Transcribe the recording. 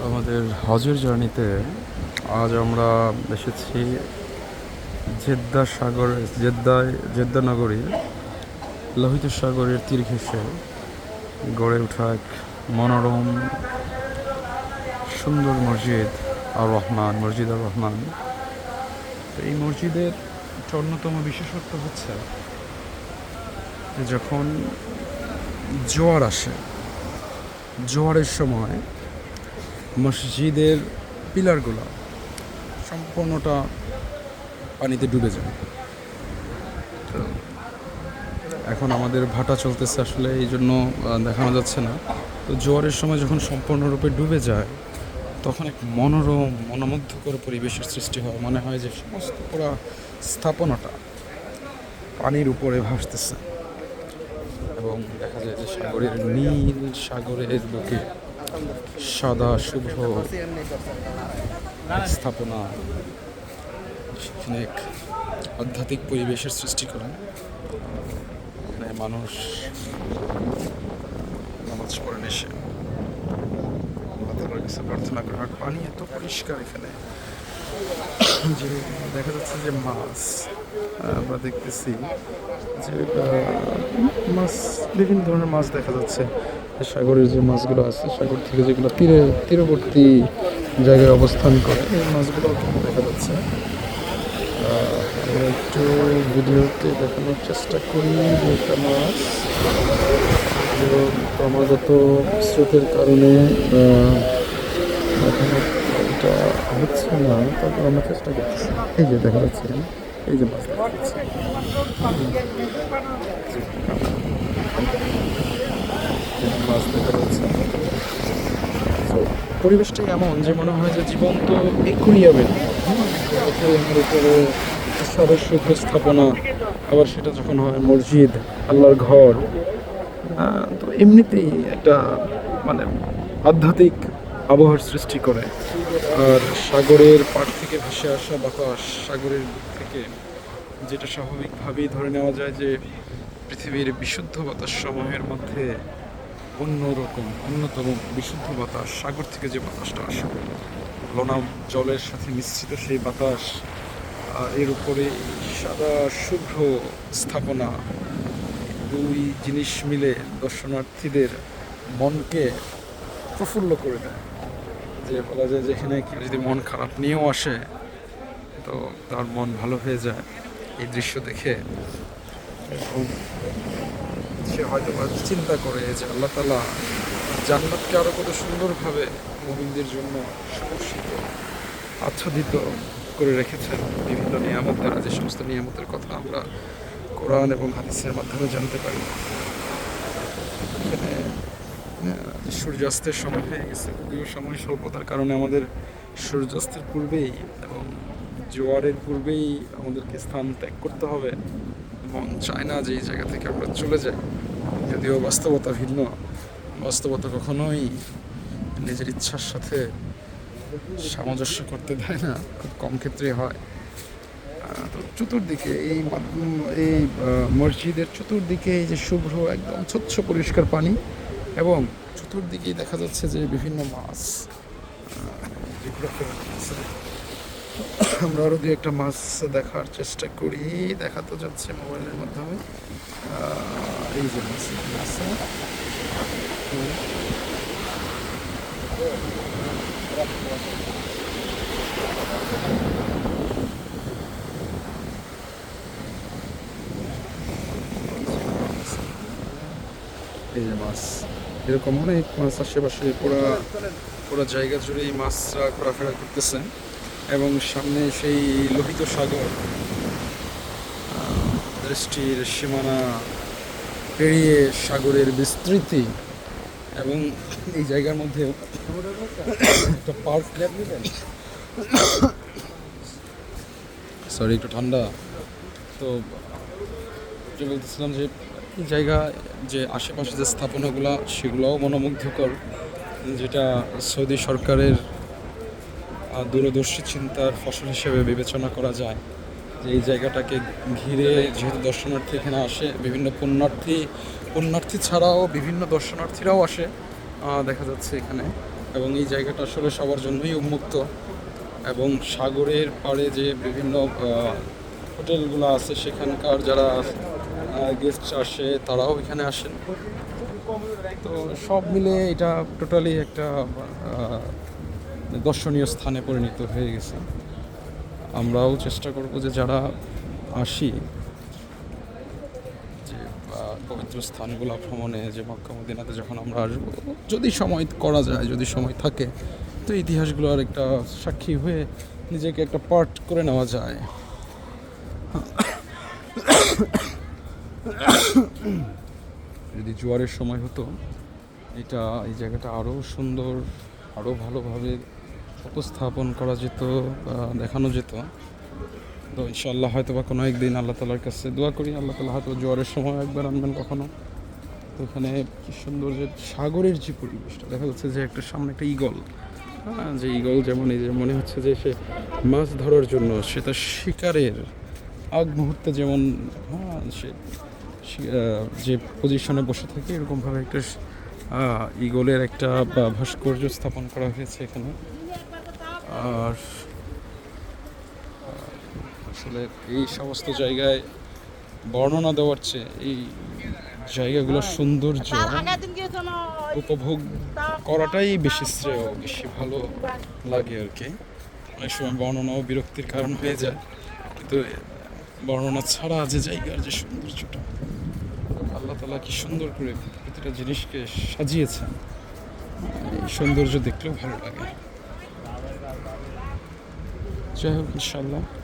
আমাদের হজের জার্নিতে আজ আমরা এসেছি জেদ্দা সাগর জেদ্দা নগরীর লোহিত সাগরের তীর ঘেঁষে গড়ে ওঠা এক মনোরম সুন্দর মসজিদ আর রহমান। তো এই মসজিদের একটা অন্যতম বিশেষত্ব হচ্ছে যে যখন জোয়ার আসে, জোয়ারের সময় মসজিদের পিলারগুলো সম্পূর্ণটা পানিতে ডুবে যায়। তো এখন আমাদের ভাটা চলতেছে, আসলে এই জন্য দেখানো যাচ্ছে না। তো জোয়ারের সময় যখন সম্পূর্ণরূপে ডুবে যায় তখন এক মনোরম মনোমুগ্ধকর পরিবেশের সৃষ্টি হয়। মনে হয় যে সমস্ত পুরা স্থাপনাটা পানির উপরে ভাসতেছে এবং দেখা যায় যে সাগরের নীল সাগরের বুকে সাদা শুভ্র স্থাপনা সেখানে এক আধ্যাত্মিক পরিবেশের সৃষ্টি করে। এখানে মানুষ নামাজ পড়েন এসে আল্লাহ তাআলার কাছে প্রার্থনা করে। আর পানি এত পরিষ্কার এখানে যে দেখা যাচ্ছে যে মাছ আমরা দেখতেছি যে মাছ, বিভিন্ন ধরনের মাছ দেখা যাচ্ছে। সাগরের যে মাছগুলো আছে, সাগর থেকে যেগুলো তীরবর্তী জায়গায় অবস্থান করে, এই মাছগুলো দেখা যাচ্ছে। আমরা একটু ভিডিওতে দেখানোর চেষ্টা করি যে একটা মাছ ক্রমাগত স্রোতের কারণে দেখানো এটা হচ্ছে না, তারপর আমরা চেষ্টা করতেছি। এই যে দেখা যাচ্ছে, এই যে মাছ দেখা যাচ্ছে, মাছ দেখা যাচ্ছে। পরিবেশটাই এমন যে মনে হয় যে জীবন্ত একুরিয়ামের উপরে সাদা শুভ্র স্থাপনা, আবার সেটা যখন হয় মসজিদ, আল্লাহর ঘর, তো এমনিতেই একটা মানে আধ্যাত্মিক আবহাওয়ার সৃষ্টি করে। আর সাগরের পাড় থেকে ভেসে আসা বাতাস, সাগরের বুক থেকে, যেটা স্বাভাবিকভাবেই ধরে নেওয়া যায় যে পৃথিবীর বিশুদ্ধ বাতাস সমূহের মধ্যে অন্যতম বিশুদ্ধ বাতাস, সাগর থেকে যে বাতাসটা আসে, লোনা জলের সাথে মিশ্রিত সেই বাতাস, আর এর উপরে সাদা শুভ্র স্থাপনা, দুই জিনিস মিলে দর্শনার্থীদের মনকে প্রফুল্ল করে দেয়। যে বলা যায় যে এখানে কেউ যদি মন খারাপ নিয়েও আসে তো তার মন ভালো হয়ে যায় এই দৃশ্য দেখে। এবং সে হয়তো চিন্তা করে যে আল্লাহ তাআলা জান্নাতকে আরো কত সুন্দরভাবে মুমিনদের জন্য সুরক্ষিত আচ্ছাদিত করে রেখেছেন বিভিন্ন নিয়ামত দ্বারা, যে সমস্ত নিয়ামতের কথা আমরা কোরআন এবং হাদিসের মাধ্যমে জানতে পারি। এখানে সূর্যাস্তের সময় হয়ে গেছে, যদিও সময় স্বল্পতার কারণে আমাদের সূর্যাস্তের পূর্বেই এবং জোয়ারের পূর্বেই আমাদেরকে স্থান ত্যাগ করতে হবে। মন চায় না যে এই জায়গা থেকে আমরা চলে যাই, যদিও বাস্তবতা ভিন্ন। বাস্তবতা কখনোই নিজের ইচ্ছার সাথে সামঞ্জস্য করতে দেয় না, খুব কম ক্ষেত্রে হয়। তো চতুর্দিকে এই মসজিদের চতুর্দিকে এই যে শুভ্র একদম স্বচ্ছ পরিষ্কার পানি, এবং চতুর্দিকেই দেখা যাচ্ছে যে বিভিন্ন মাছ যেগুলো আমরা আরো দু একটা মাছ দেখার চেষ্টা করি, দেখা তো যাচ্ছে মোবাইলের মাধ্যমে। এই যে মাছ আছে, এই যে মাছ, এরকম অনেক মাছ আশেপাশে পুরো জায়গা জুড়েই মাছরা ঘোরাফেরা করতেছে। এবং সামনে সেই লোহিত সাগর, দৃষ্টির সীমানা পেরিয়ে সাগরের বিস্তৃতি। এবং এই জায়গার মধ্যে একটা পার্ক, সরি একটু ঠান্ডা। তো যে বলতেছিলাম যে এই জায়গা, যে আশেপাশে যে স্থাপনাগুলো সেগুলোও মনোমুগ্ধকর, যেটা সৌদি সরকারের দূরদর্শী চিন্তার ফসল হিসেবে বিবেচনা করা যায়। যে এই জায়গাটাকে ঘিরে যেহেতু দর্শনার্থী এখানে আসে, বিভিন্ন পুণ্যার্থী ছাড়াও বিভিন্ন দর্শনার্থীরাও আসে দেখা যাচ্ছে এখানে। এবং এই জায়গাটা আসলে সবার জন্যই উন্মুক্ত। এবং সাগরের পাড়ে যে বিভিন্ন হোটেলগুলো আছে সেখানকার যারা গেস্ট আসে তারাও এখানে আসেন। তো সব মিলে এটা টোটালি একটা দর্শনীয় স্থানে পরিণত হয়ে গেছে। আমরাও চেষ্টা করব যে যারা আসি যে পবিত্র স্থানগুলো ভ্রমণে, যে মক্কা মদিনাতে যখন আমরা আসবো, যদি সময় করা যায়, যদি সময় থাকে, তো ইতিহাসগুলোর একটা সাক্ষী হয়ে নিজেকে একটা পার্ট করে নেওয়া যায়। যদি জোয়ারের সময় হতো এই জায়গাটা আরও সুন্দর, আরও ভালোভাবে উপস্থাপন করা যেত, দেখানো যেত। তো ইনশাআল্লাহ হয়তো বা কোনো একদিন আল্লাহ তালার কাছে দোয়া করি, আল্লাহ তালা হয়তো জোয়ারের সময় একবার আনবেন কখনো। তো এখানে কি সুন্দর যে সাগরের যে পরিবেশটা, দেখা যাচ্ছে যে একটা সামনে একটা ঈগল, হ্যাঁ, যে ঈগল যেমন এই যে মনে হচ্ছে যে সে মাছ ধরার জন্য, সে তার শিকারের আগ মুহূর্তে যেমন, হ্যাঁ, সে যে পজিশনে বসে থাকে, এরকমভাবে একটা ঈগলের একটা ভাস্কর্য স্থাপন করা হয়েছে এখানে। আর আসলে এই সমস্ত জায়গায় বর্ণনা দেওয়ার চেয়ে এই জায়গাগুলোর সৌন্দর্য উপভোগ করাটাই বেশি শ্রেয়, বেশি ভালো লাগে আর কি। অনেক সময় বর্ণনাও বিরক্তির কারণ হয়ে যায়, কিন্তু বর্ণনা ছাড়া যে জায়গার যে সৌন্দর্যটা, আল্লাহ তাআলা কি সুন্দর করে প্রতিটা জিনিসকে সাজিয়েছেন, এই সৌন্দর্য দেখলেও ভালো লাগে। যাই হোক, ইনশাআল্লাহ